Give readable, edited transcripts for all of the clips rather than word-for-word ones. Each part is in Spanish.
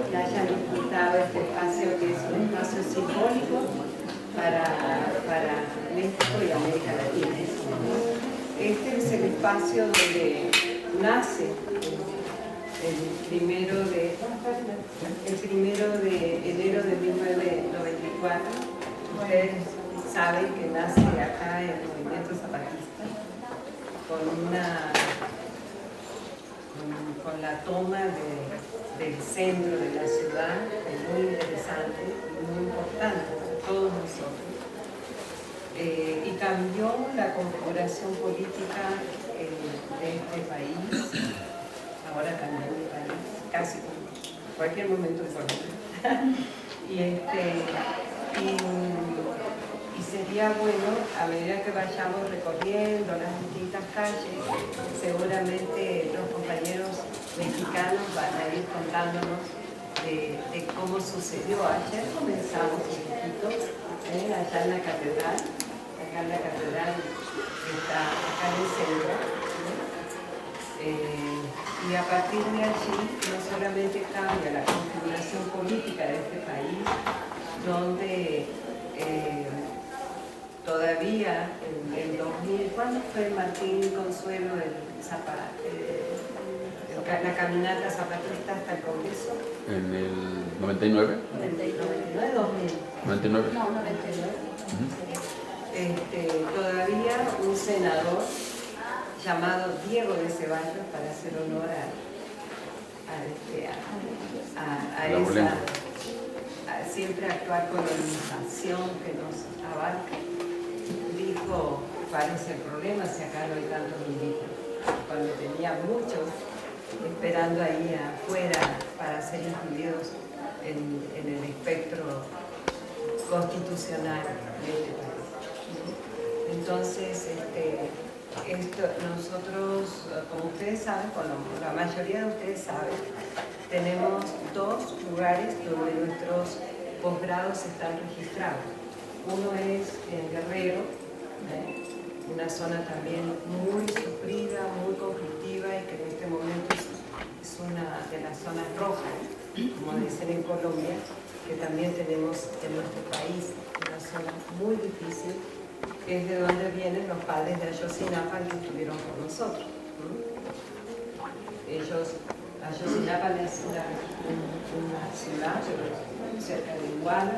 que hayan disfrutado este espacio, que es un espacio simbólico para México y América Latina. Este es el espacio donde nace el primero de enero de 1994. Ustedes saben que nace acá el movimiento zapatista con la toma del centro de la ciudad, que es muy interesante y muy importante para todos nosotros. Y cambió la configuración política de este país. Ahora cambió mi país, casi en cualquier momento importante. Y sería bueno, a medida que vayamos recorriendo las distintas calles, seguramente los compañeros mexicanos van a ir contándonos de cómo sucedió. Ayer comenzamos un poquito, allá en la catedral. Acá en la catedral está acá en el centro. Y a partir de allí no solamente cambia la configuración política de este país, donde todavía en el 2000, ¿cuándo fue Martín Consuelo la caminata zapatista hasta el Congreso? En el 99. 99, 2000. 99. No, 99. Todavía un senador llamado Diego de Ceballos, para hacer honor a esa siempre actual colonización que nos abarca, dijo: ¿cuál es el problema si acá no hay tantos indígenas? Cuando tenía muchos esperando ahí afuera para ser incluidos en el espectro constitucional de este país. Entonces, nosotros, como ustedes saben, la mayoría de ustedes saben, tenemos dos lugares donde nuestros posgrados están registrados. Uno es en Guerrero, una zona también muy sufrida, muy conflictiva y que en este momento es una de las zonas rojas, como dicen en Colombia, que también tenemos en nuestro país, una zona muy difícil, que es de donde vienen los padres de Ayotzinapa que estuvieron con nosotros. Ayotzinapa es una ciudad cerca de Iguala,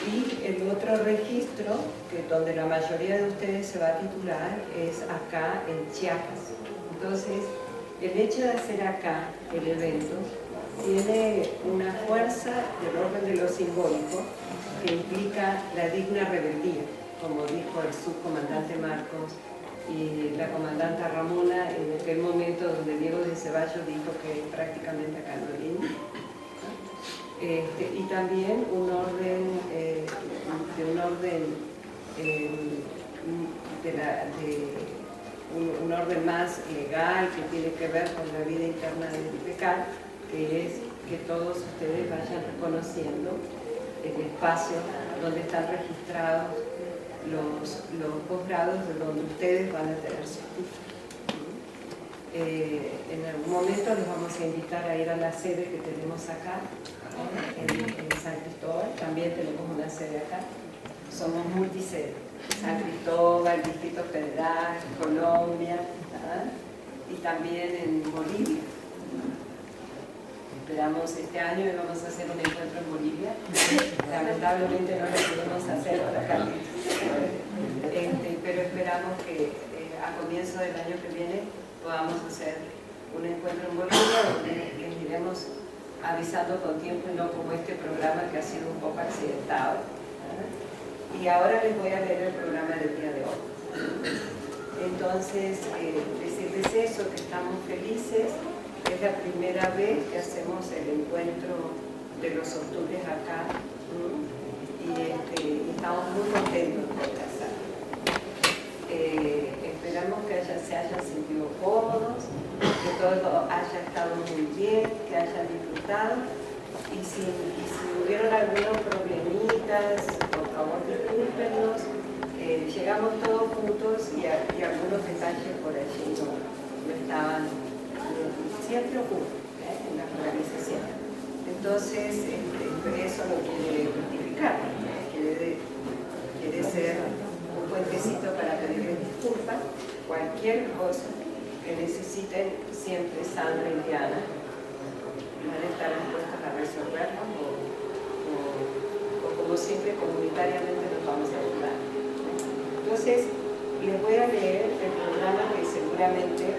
y el otro registro, donde la mayoría de ustedes se va a titular, es acá en Chiapas. Entonces, el hecho de hacer acá el evento tiene una fuerza del orden de lo simbólico que implica la digna rebeldía, como dijo el subcomandante Marcos y la comandante Ramona en aquel momento donde Diego de Ceballos dijo que prácticamente acá no hay niños. Y también un orden más legal que tiene que ver con la vida interna del IPECAL, que es que todos ustedes vayan reconociendo el espacio donde están registrados los posgrados, de donde ustedes van a tener sus títulos. En algún momento les vamos a invitar a ir a la sede que tenemos acá, en San Cristóbal. También tenemos una sede acá. Somos multisede. San Cristóbal, Distrito Federal, Colombia, y también en Bolivia. Esperamos este año y vamos a hacer un encuentro en Bolivia. Lamentablemente no lo pudimos hacer por acá. Pero esperamos que a comienzo del año que viene podamos hacer un encuentro en Bolivia donde les iremos avisando con tiempo y no como este programa que ha sido un poco accidentado. Y ahora les voy a leer el programa del día de hoy. Entonces, decirles eso, que estamos felices. Es la primera vez que hacemos el encuentro de los octubres acá, y estamos muy contentos de estar. Esperamos que se hayan sentido cómodos, que todo haya estado muy bien, que hayan disfrutado, y si hubieron algunos problemitas, por favor discúlpenos. Llegamos todos juntos y algunos detalles por allí no estaban siempre ocurren en la organización. Entonces, eso lo quiere justificar, quiere ser un puentecito para pedirles disculpas. Cualquier cosa que necesiten, siempre Sandra y Diana van a estar dispuestas a resolverlo o como siempre comunitariamente nos vamos a ayudar. Entonces, les voy a leer el programa que seguramente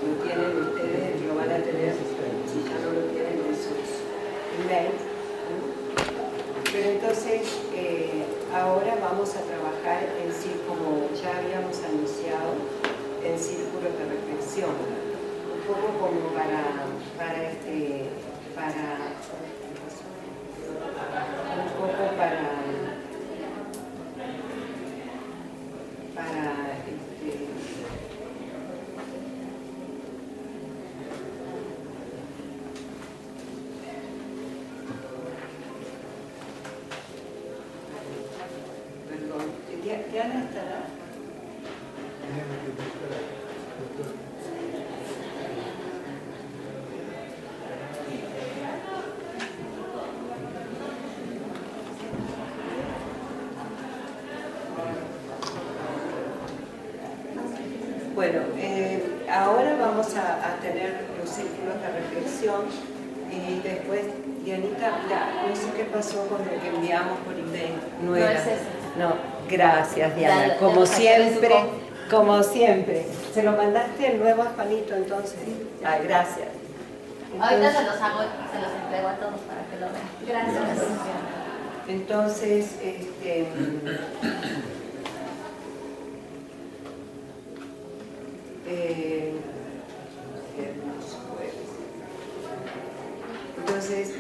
lo tienen ustedes, lo van a tener, si ya no lo tienen en sus emails. Pero entonces, ahora vamos a trabajar en sí, como ya habíamos anunciado, en círculos de reflexión. Un poco como perdón, Diana estará. Bueno, ahora vamos a tener los círculos de reflexión y después, Dianita, mira, no sé qué pasó con lo que enviamos por email. No es ese. No, gracias, Diana. Ya, como ya, siempre, ya, como siempre. ¿Se lo mandaste el nuevo Juanito entonces? Ah, gracias. Ahorita se los hago, se los entrego a todos para que lo vean. Gracias. Entonces, entonces,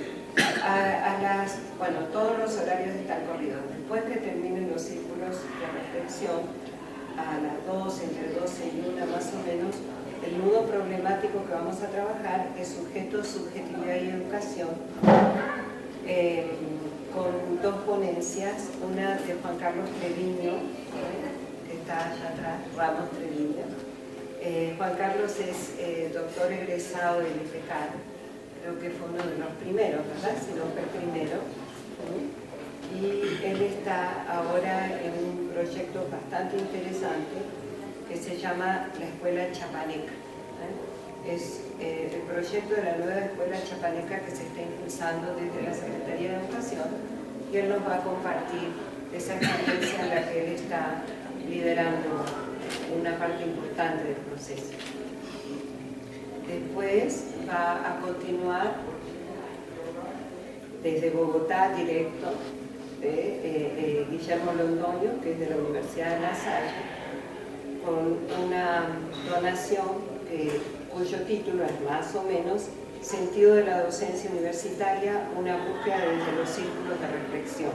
bueno, todos los horarios están corridos. Después que terminen los círculos de reflexión, a las 2, entre 12 y 1 más o menos, el nudo problemático que vamos a trabajar es sujeto, subjetividad y educación, con dos ponencias, una de Juan Carlos Treviño, que está allá atrás, Ramos Treviño. Juan Carlos es doctor egresado del IPECAR, creo que fue uno de los primeros, ¿verdad? Si no fue el primero. Y él está ahora en un proyecto bastante interesante que se llama la Escuela Chapaneca. Es el proyecto de la nueva Escuela Chapaneca que se está impulsando desde la Secretaría de Educación, y él nos va a compartir esa experiencia en la que él está liderando una parte importante del proceso. Después va a continuar desde Bogotá directo de Guillermo Londoño, que es de la Universidad de La Salle, con una donación cuyo título es más o menos Sentido de la docencia universitaria, una búsqueda desde los círculos de reflexión,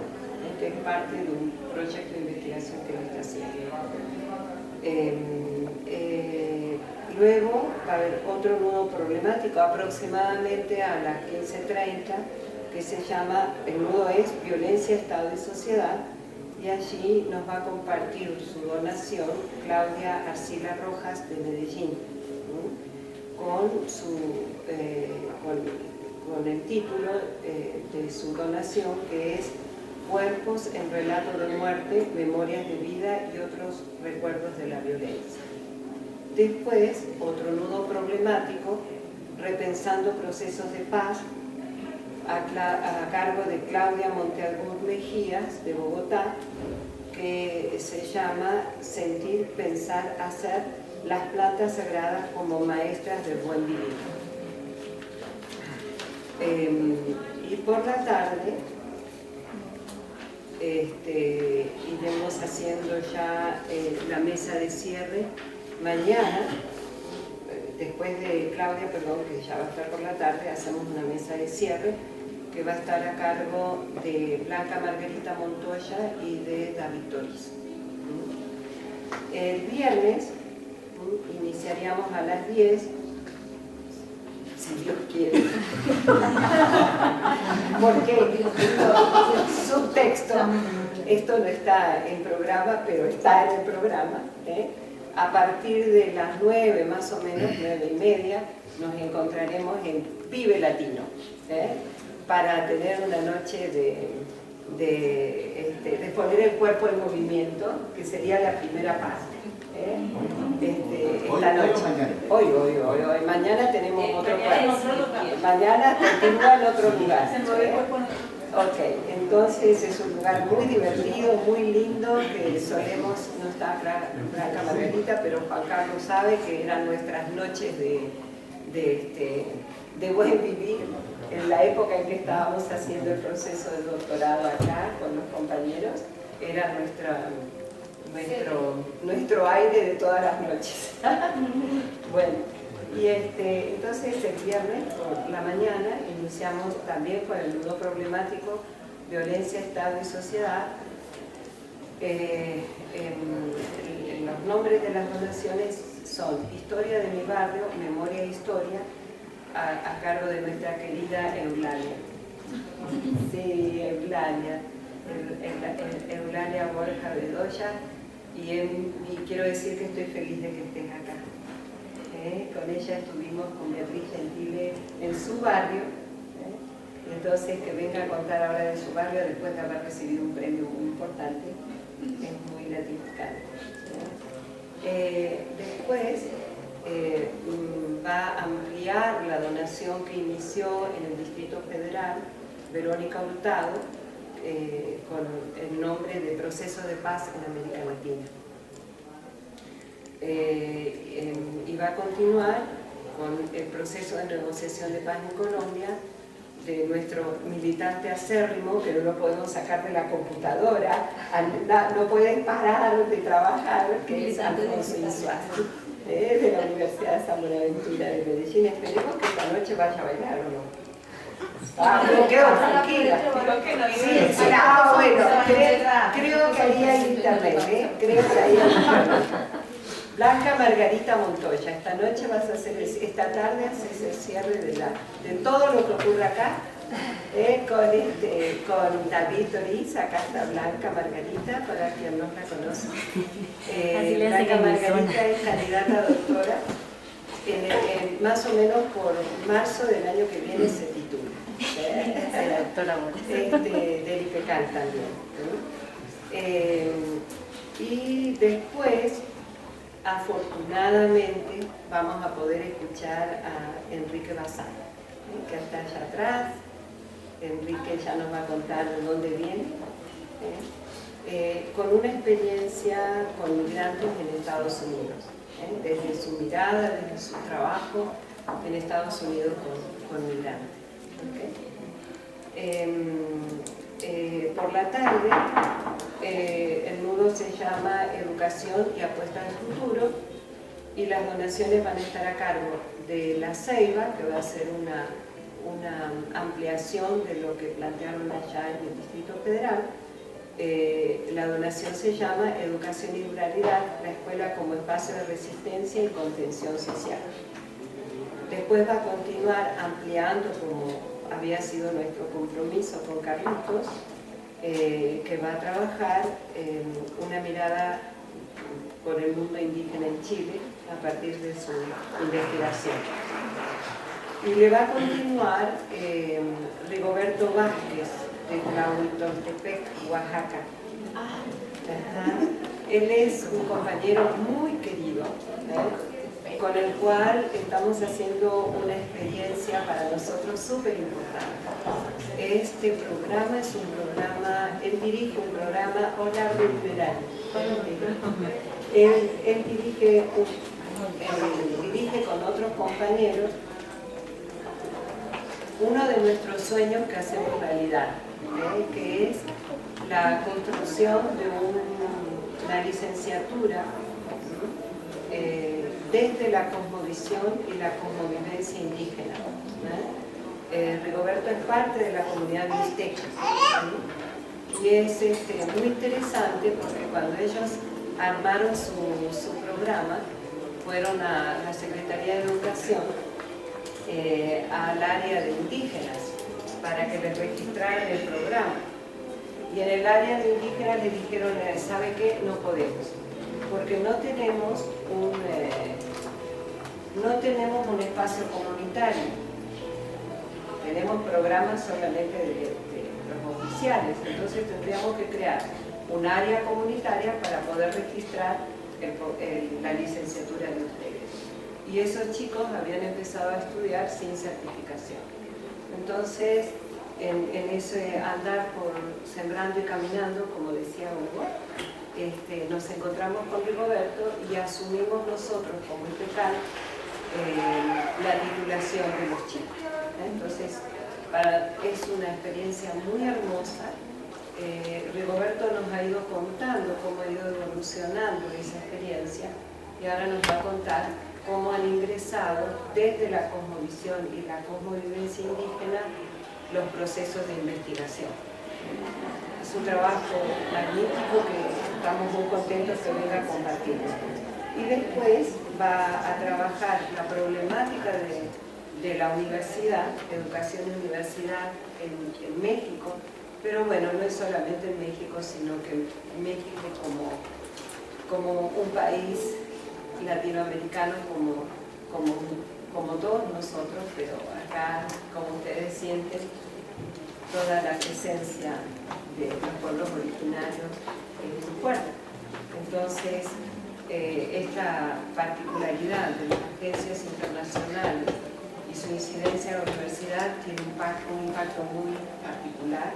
que es parte de un proyecto de investigación que él está haciendo. Luego va a haber otro nudo problemático aproximadamente a las 15:30, que se llama, el nudo es Violencia, Estado y Sociedad, y allí nos va a compartir su donación Claudia Arcila Rojas de Medellín, con el título de su donación, que es Cuerpos en relato de muerte, memorias de vida y otros recuerdos de la violencia. Después, otro nudo problemático, Repensando procesos de paz, a cargo de Claudia Monteagut Mejías, de Bogotá, que se llama Sentir, Pensar, Hacer, las plantas sagradas como maestras del buen vivir. Y por la tarde iremos haciendo ya la mesa de cierre. Mañana, después de Claudia, perdón, que ya va a estar por la tarde, hacemos una mesa de cierre que va a estar a cargo de Blanca Margarita Montoya y de David Toriz. El viernes iniciaríamos a las 10, si Dios quiere, porque subtexto, esto no está en programa, pero está en el programa, a partir de las 9 más o menos, 9:30, nos encontraremos en Vive Latino, para tener una noche de poner el cuerpo en movimiento, que sería la primera parte. Esta noche. Hoy. Mañana tenemos otro país. Mañana continúa en otro lugar. Ok, entonces es un lugar muy divertido, muy lindo, que solemos, no está Blanca Margarita, pero Juan Carlos sabe que eran nuestras noches de buen vivir, en la época en que estábamos haciendo el proceso de doctorado acá con los compañeros, era nuestro aire de todas las noches. Bueno, y entonces el viernes por la mañana iniciamos también con el nudo problemático, violencia, Estado y sociedad. Los nombres de las donaciones son Historia de mi barrio, Memoria e Historia, a cargo de nuestra querida Eulalia. Sí, Eulalia. Eulalia Borja Bedoya, y quiero decir que estoy feliz de que estés acá. Con ella estuvimos con Beatriz Gentile en su barrio, entonces que venga a contar ahora de su barrio después de haber recibido un premio muy importante, es muy gratificante. Después va a ampliar la donación que inició en el Distrito Federal Verónica Hurtado, con el nombre de Proceso de Paz en América Latina. Y va a continuar con el proceso de negociación de paz en Colombia de nuestro militante acérrimo, que no lo podemos sacar de la computadora, no puede parar de trabajar, que es Alfonso Insuárez, de la Universidad de San Buenaventura de Medellín. Esperemos que esta noche vaya a bailar o no. Me quedo tranquila. Sí, bueno, creo que ahí hay internet, creo que ahí hay internet. Blanca Margarita Montoya, esta noche vas a hacer, esta tarde haces el cierre de todo lo que ocurre acá, con David Toriz. Acá está Blanca Margarita, para quien no la conoce. Blanca Margarita es candidata a doctora, más o menos por marzo del año que viene se titula. Del IPECAL también. Y después, afortunadamente, vamos a poder escuchar a Enrique Bazán, que está allá atrás. Enrique ya nos va a contar de dónde viene, con una experiencia con migrantes en Estados Unidos, desde su mirada, desde su trabajo en Estados Unidos con migrantes. Por la tarde, el nudo se llama Educación y Apuesta al Futuro, y las donaciones van a estar a cargo de La Ceiba, que va a ser una ampliación de lo que plantearon allá en el Distrito Federal. La donación se llama Educación y Ruralidad, la escuela como espacio de resistencia y contención social. Después va a continuar ampliando, como había sido nuestro compromiso con Carlitos, que va a trabajar una mirada por el mundo indígena en Chile a partir de su investigación. Y le va a continuar Rigoberto Vázquez, de Tlahuitoltepec, Oaxaca. Él es un compañero muy querido, con el cual estamos haciendo una experiencia para nosotros súper importante. Este programa es un programa, él dirige un programa Hola Liberal. Él dirige con otros compañeros uno de nuestros sueños que hacemos realidad, que es la construcción de una licenciatura desde la cosmovisión y la cosmovivencia indígena. Rigoberto es parte de la comunidad mixteca, y es muy interesante porque cuando ellos armaron su programa, fueron a la Secretaría de Educación, al área de indígenas, para que les registraran el programa. Y en el área de indígenas les dijeron, ¿sabe qué? No podemos, porque no tenemos no tenemos un espacio comunitario, tenemos programas solamente de los oficiales, entonces tendríamos que crear un área comunitaria para poder registrar la licenciatura de ustedes. Y esos chicos habían empezado a estudiar sin certificación. Entonces, en ese andar por sembrando y caminando, como decía Hugo, nos encontramos con Rigoberto y asumimos nosotros como IPECAL la titulación de los chicos. Entonces, es una experiencia muy hermosa. Rigoberto nos ha ido contando cómo ha ido evolucionando esa experiencia y ahora nos va a contar cómo han ingresado desde la cosmovisión y la cosmovivencia indígena los procesos de investigación. Es un trabajo magnífico que estamos muy contentos que venga a compartir. Y después va a trabajar la problemática de la universidad, educación y universidad en México, pero bueno, no es solamente en México, sino que México como un país latinoamericano como todos nosotros, pero acá, como ustedes sienten, toda la presencia de los pueblos originarios es muy fuerte. Entonces, esta particularidad de las agencias internacionales y su incidencia en la universidad tiene un impacto muy particular,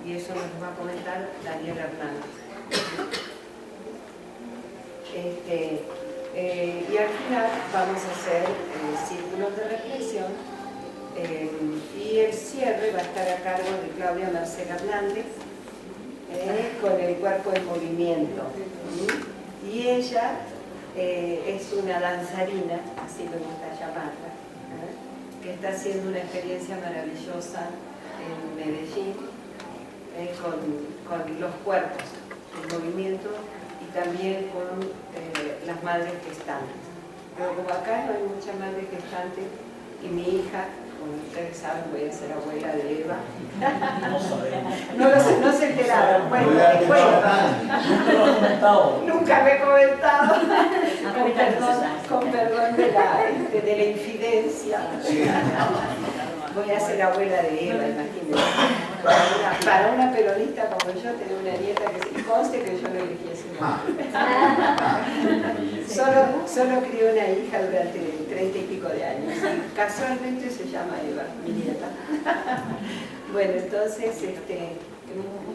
y eso nos va a comentar Daniel Hernández. Y al final vamos a hacer círculos de reflexión y el cierre va a estar a cargo de Claudia Marcela Hernández con el cuerpo en movimiento. Y ella es una danzarina, así me gusta llamarla, que está haciendo una experiencia maravillosa en Medellín con los cuerpos en movimiento y también con las madres gestantes. Pero como acá no hay muchas madres gestantes y mi hija, como ustedes saben, voy a ser abuela de Eva. No se enteraron. Bueno, nunca me he comentado. Con perdón de la infidencia. Voy a ser abuela de Eva, imagínense. Para una peronista como yo, tener una nieta que conste que yo no elegí ese nombre. Solo crié una hija durante 30 y pico de años. Y casualmente se llama Eva, mi nieta. Bueno, entonces,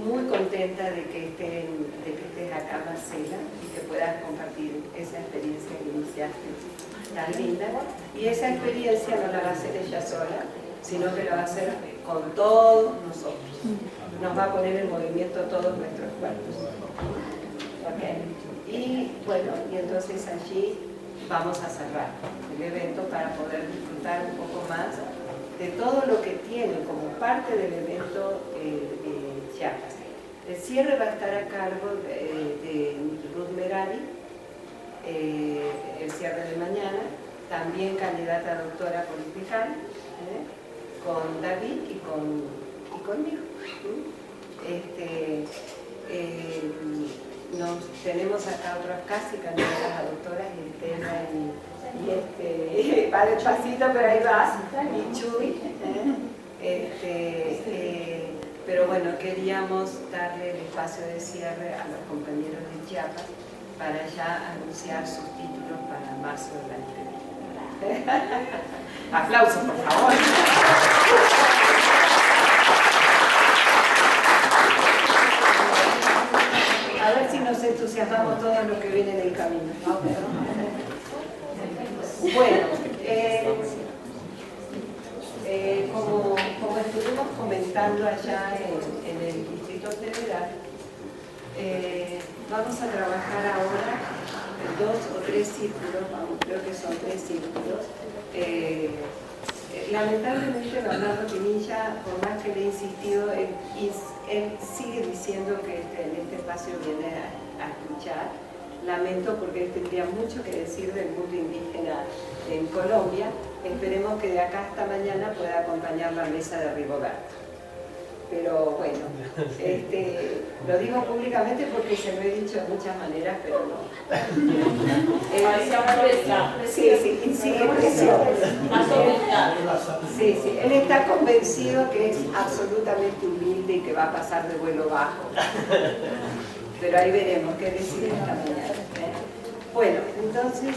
muy contenta de que estés acá, Marcela, y que puedas compartir esa experiencia que iniciaste tan linda. Y esa experiencia no la va a hacer ella sola, sino que la va a hacer con todos nosotros. Nos va a poner en movimiento todos nuestros cuerpos. ¿Okay? Y bueno, y entonces allí vamos a cerrar el evento para poder disfrutar un poco más de todo lo que tiene como parte del evento Chiapas. El cierre va a estar a cargo de Ruth Merari, el cierre de mañana, también candidata a doctora por IPECAL, con David y conmigo. Tenemos acá otras casi candidatas a doctoras, y el tema va despacito, pero ahí va, y Chuy. Pero bueno, queríamos darle el espacio de cierre a los compañeros de Chiapas para ya anunciar sus títulos para marzo del año que viene. Aplausos, por favor. A ver si nos entusiasmamos todos los que vienen en el camino. Bueno, como estuvimos comentando allá en el Distrito Federal, vamos a trabajar ahora 2 o 3 círculos, creo que son 3 círculos. Lamentablemente Bernardo Pinilla, por más que le he insistido, él sigue diciendo que en este espacio viene a escuchar. Lamento porque él tendría mucho que decir del mundo indígena en Colombia. Esperemos que de acá hasta mañana pueda acompañar la mesa de Rigoberto. pero bueno, lo digo públicamente porque se lo he dicho de muchas maneras, pero no. Sí, él está convencido que es absolutamente humilde y que va a pasar de vuelo bajo. Pero ahí veremos qué decide esta mañana. Bueno, entonces,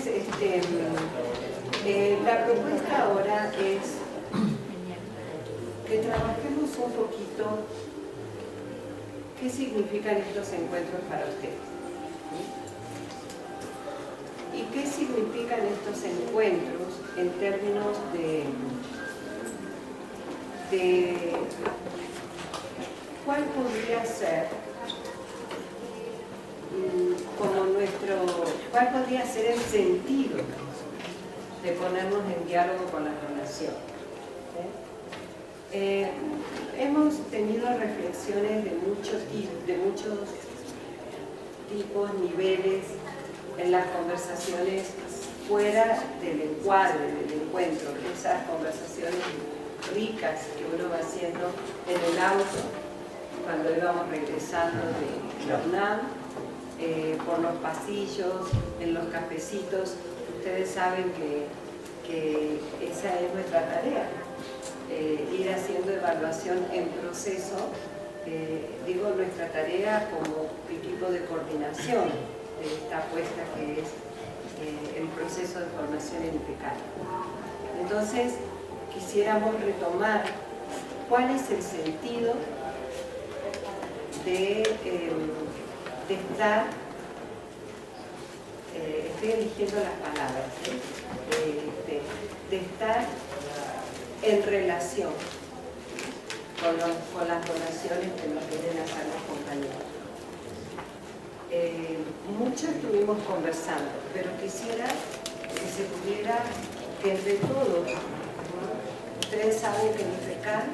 la propuesta ahora es que trabajemos un poquito qué significan estos encuentros para ustedes. ¿Y qué significan estos encuentros en términos de cuál podría ser cuál podría ser el sentido de ponernos en diálogo con la donación? Hemos tenido reflexiones de muchos tipos, niveles, en las conversaciones fuera del encuadre, del encuentro, esas conversaciones ricas que uno va haciendo en el auto, cuando íbamos regresando de la UNAM, por los pasillos, en los cafecitos. Ustedes saben que esa es nuestra tarea, ir haciendo evaluación en proceso, digo nuestra tarea como equipo de coordinación de esta apuesta que es el proceso de formación en IPECAL. Entonces, quisiéramos retomar cuál es el sentido de estar, estoy eligiendo las palabras, de estar en relación con las donaciones que nos vienen a hacer los compañeros. Mucho estuvimos conversando, pero quisiera que se pudiera, que entre todos, ¿no? Ustedes saben que en IPECAL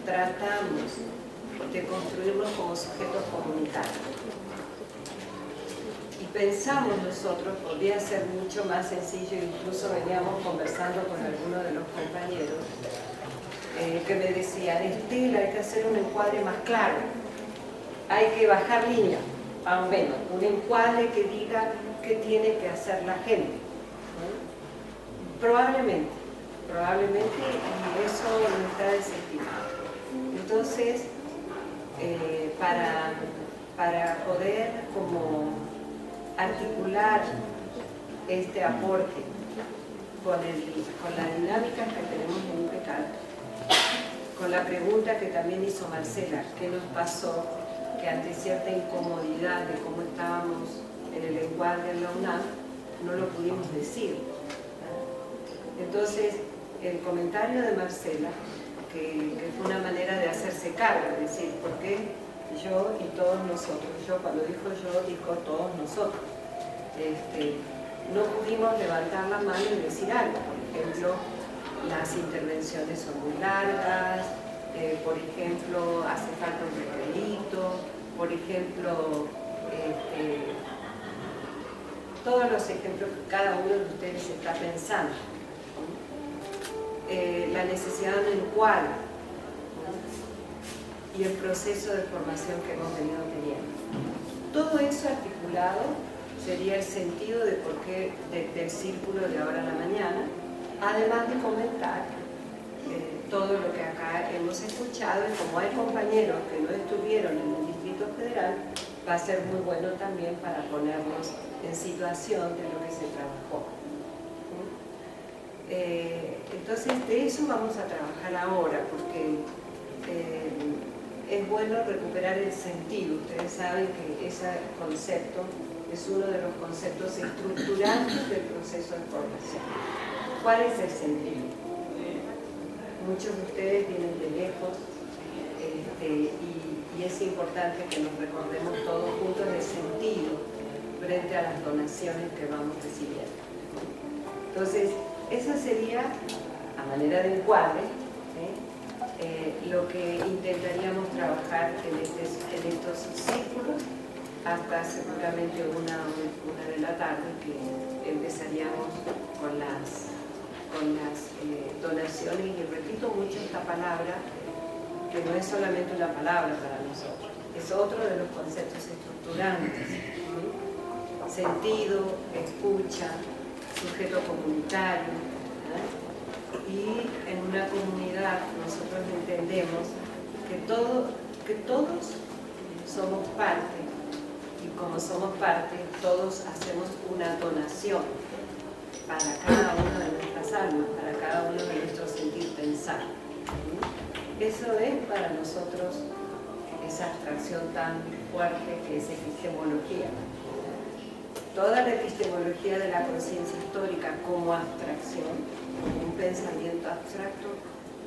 tratamos de construirnos como sujetos comunitarios. Y pensamos nosotros, podría ser mucho más sencillo, incluso veníamos conversando con algunos de los compañeros que me decían, Estela, hay que hacer un encuadre más claro, hay que bajar línea, más o menos, un encuadre que diga qué tiene que hacer la gente. ¿No? Probablemente, y eso no está desestimado. Entonces, para poder como articular este aporte con la dinámica que tenemos en IPECAL, con la pregunta que también hizo Marcela, ¿qué nos pasó? Que ante cierta incomodidad de cómo estábamos en el encuadre de la UNAM, no lo pudimos decir. Entonces, el comentario de Marcela, que fue una manera de hacerse cargo, es decir, ¿por qué yo y todos nosotros? Cuando dijo yo, dijo todos nosotros. No pudimos levantar la mano y decir algo. Por ejemplo, las intervenciones son muy largas, por ejemplo, hace falta un requerito, por ejemplo, todos los ejemplos que cada uno de ustedes está pensando. La necesidad de un encuadre y el proceso de formación que hemos venido teniendo. Todo eso articulado sería el sentido de por qué del círculo de ahora a la mañana, además de comentar todo lo que acá hemos escuchado, y como hay compañeros que no estuvieron en el Distrito Federal, va a ser muy bueno también para ponernos en situación de lo que se trabajó. Entonces, de eso vamos a trabajar ahora, porque es bueno recuperar el sentido. Ustedes saben que ese concepto es uno de los conceptos estructurantes del proceso de formación. ¿Cuál es el sentido? Muchos de ustedes vienen de lejos y es importante que nos recordemos todos juntos el sentido frente a las donaciones que vamos recibiendo. Entonces, esa sería, a manera de encuadre, lo que intentaríamos trabajar en estos círculos hasta seguramente una de la tarde, que empezaríamos con las donaciones, y repito mucho esta palabra, que no es solamente una palabra para nosotros, es otro de los conceptos estructurantes. Sentido, escucha, sujeto comunitario. Y en una comunidad nosotros entendemos que todos somos parte, y como somos parte, todos hacemos una donación para cada una de nuestras almas, para cada uno de nuestros sentir, pensar. Eso es para nosotros esa abstracción tan fuerte que es epistemología. Toda la epistemología de la conciencia histórica como abstracción, como un pensamiento abstracto,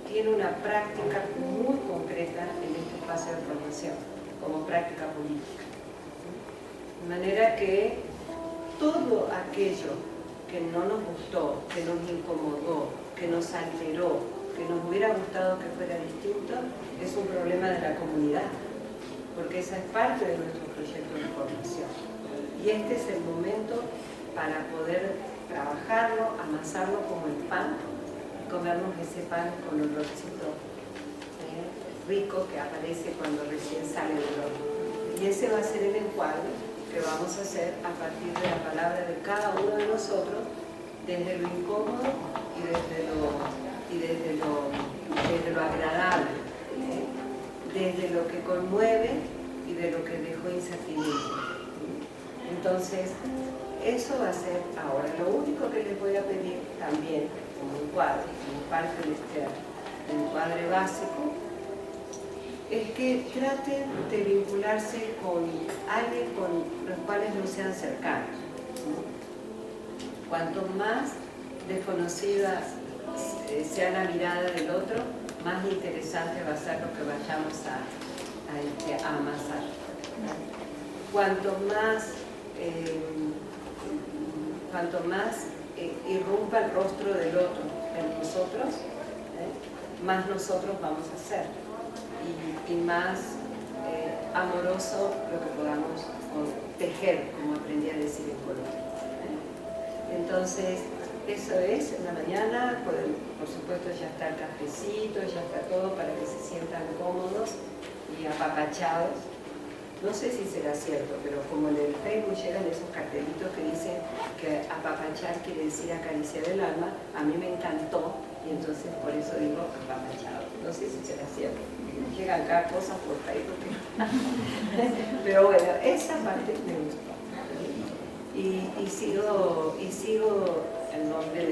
tiene una práctica muy concreta en este espacio de formación, como práctica política. De manera que todo aquello que no nos gustó, que nos incomodó, que nos alteró, que nos hubiera gustado que fuera distinto, es un problema de la comunidad, porque esa es parte de nuestro proyecto de formación. Y este es el momento para poder trabajarlo, amasarlo como el pan, y comernos ese pan con olorcito rico que aparece cuando recién sale del horno. Y ese va a ser el encuadre que vamos a hacer a partir de la palabra de cada uno de nosotros, desde lo incómodo y desde lo agradable, desde lo que conmueve y de lo que dejó incertidumbre. Entonces, eso va a ser ahora. Lo único que les voy a pedir también, como encuadre, como parte de este encuadre básico, es que traten de vincularse con alguien con los cuales no sean cercanos. Cuanto más desconocida sea la mirada del otro, más interesante va a ser lo que vayamos a amasar. Cuanto más irrumpa el rostro del otro en nosotros, más nosotros vamos a ser, y más amoroso lo que podamos tejer, como aprendí a decir en Colombia. Entonces, eso es en la mañana. Por supuesto ya está el cafecito, ya está todo para que se sientan cómodos y apapachados. No sé si será cierto, pero como en el Facebook llegan esos cartelitos que dicen que apapachar quiere decir acariciar el alma, a mí me encantó y entonces por eso digo apapachado. No sé si será cierto. Llegan cada cosa por Facebook. Pero bueno, esa parte me gustó. Y sigo en nombre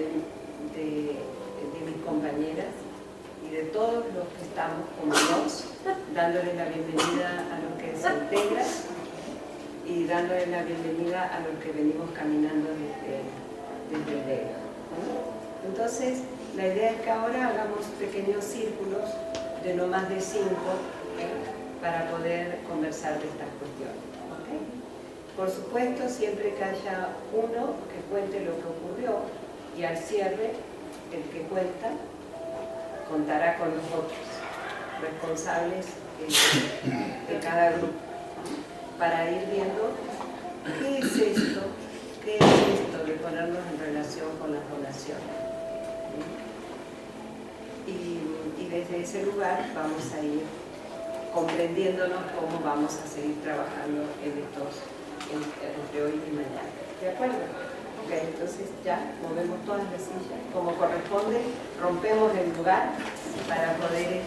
de mis compañeras y de todos los que estamos como nos, dándoles la bienvenida a los que se integran y dándoles la bienvenida a los que venimos caminando desde el dedo. Entonces, la idea es que ahora hagamos pequeños círculos de no más de 5 para poder conversar de estas cuestiones. ¿Okay? Por supuesto, siempre que haya uno que cuente lo que ocurrió, y al cierre, el que cuenta contará con los otros responsables de cada grupo, para ir viendo qué es esto de ponernos en relación con las donaciones. Y desde ese lugar vamos a ir comprendiéndonos cómo vamos a seguir trabajando entre hoy y mañana. ¿De acuerdo? Ok, entonces ya movemos todas las sillas como corresponde, rompemos el lugar para poder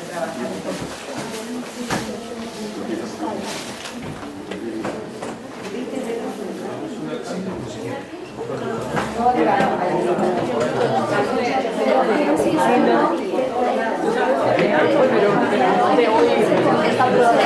trabajar. Pero